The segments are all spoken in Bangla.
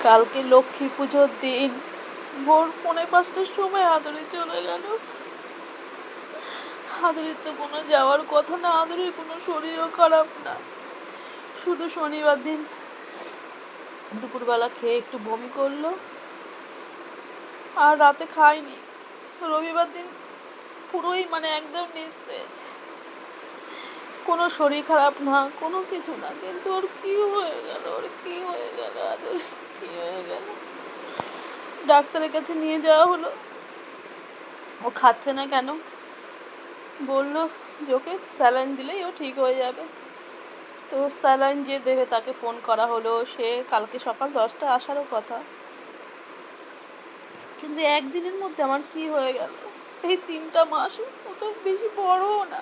কালকে লক্ষ্মী পুজোর দিন ভোর 4:45টার সময় আদুরি চলে গেল। আদুরির তো কোনো যাওয়ার কথা না, আদুরির কোনো শরীরও খারাপ না, শুধু শনিবার দিন দুপুরবেলা খেয়ে একটু বমি করলো আর রাতে খায়নি। রবিবার দিন পুরোই একদম নিস্তেজ, কোনো শরীর খারাপ না, কোনো কিছু না। কিন্তু ওর কি হয়ে গেল, আদুরি কি হয়ে গেল? ডাক্তারের কাছে নিয়ে যাওয়া হলো, ও খাচ্ছে না কেন, বললো যে ওকে স্যালাইন দিলেই ও ঠিক হয়ে যাবে। তো স্যালাইন যে দেবে তাকে ফোন করা হলো, সে কালকে সকাল 10টা আসারও কথা, কিন্তু একদিনের মধ্যে আমার কি হয়ে গেল। এই 3টা মাস, ও তো বেশি বড়ও না,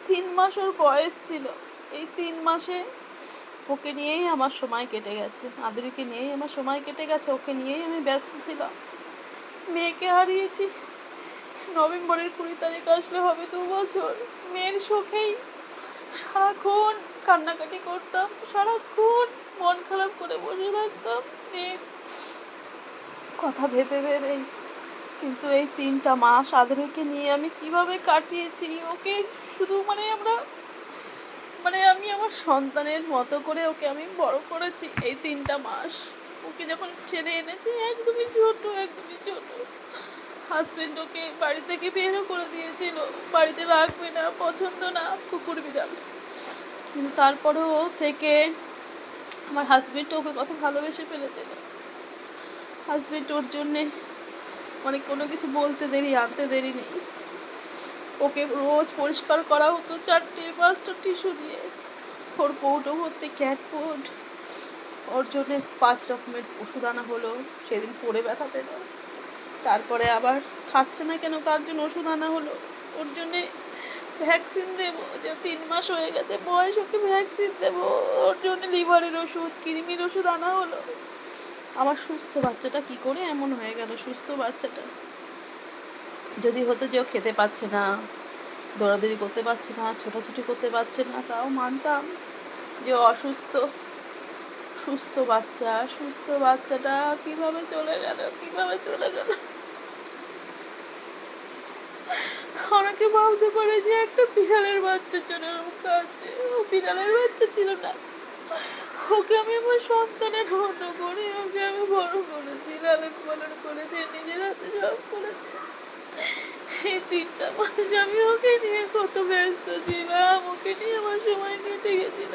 3 মাস ওর বয়স ছিল। এই 3 মাসে ওকে নিয়েই আমার সময় কেটে গেছে, আদুরিকে নিয়েই আমার সময় কেটে গেছে, ওকে নিয়েই আমি ব্যস্ত ছিলাম। মেয়েকে হারিয়েছি, নভেম্বরের 20 তারিখ আসলে হবে 2 বছর। মেয়ের শোকেই সারাক্ষণ কান্নাকাটি করতাম, সারাক্ষণ মন খারাপ করে বসে থাকতাম মেয়ের কথা ভেবে ভেবেই। কিন্তু এই 3টা মাস আদুরিকে নিয়ে আমি কিভাবে কাটিয়েছি, ওকে শুধু আমি আমার সন্তানের মতো করে ওকে আমি বড় করেছি। এই 3টা মাস ওকে যখন ছেড়ে এনেছি, একদমই ছোট। হাজবেন্ড ওকে বাড়ি থেকে বেরও করে দিয়েছিল, বাড়িতে রাখবে না, পছন্দ না কুকুর বিড়াল। কিন্তু তারপরেও থেকে আমার হাজবেন্ড ওকে কত ভালোবেসে ফেলেছিল। হাজবেন্ড ওর জন্যে কোনো কিছু বলতে দেরি, আনতে দেরি নেই। ওকে রোজ পরিষ্কার করা হতো 4-5টা টিস্যু দিয়ে। ওর কৌটো ভর্তি ক্যাট ফুড, ওর জন্যে 5 রকমের ওষুধ আনা হলো। সেদিন পড়ে ব্যথা পেল, তারপরে আবার খাচ্ছে না কেন, তার জন্য ওষুধ আনা হলো। ওর জন্যে ভ্যাকসিন দেবো, যে 3 মাস হয়ে গেছে বয়স, ওকে ভ্যাকসিন দেবো। ওর জন্য লিভারের ওষুধ, কৃমির ওষুধ আনা হলো। আমার সুস্থ বাচ্চাটা কি করে এমন হয়ে গেল? সুস্থ বাচ্চাটা যদি হতো যে ও খেতে পাচ্ছে না, দৌড়াদৌড়ি করতে পারছে না, ছোটাছুটি করতে পারছে না, তাও মানতাম যে অসুস্থ। সুস্থ বাচ্চাটা কিভাবে চলে গেল। অনেকে ভাবতে পারে যে একটা বিড়ালের বাচ্চার জন্য কাঁদছে, ও বিড়ালের বাচ্চা ছিল না। ওকে আমি আমার সন্তানের মতো করে ওকে আমি বড় করেছি, লালন পালন করেছি, নিজের হাতে সব করেছি। এই 3টা মাস আমি ওকে নিয়ে কত ব্যস্ত ছিলাম, ওকে নিয়ে আমার সময় কেটে গেছিল।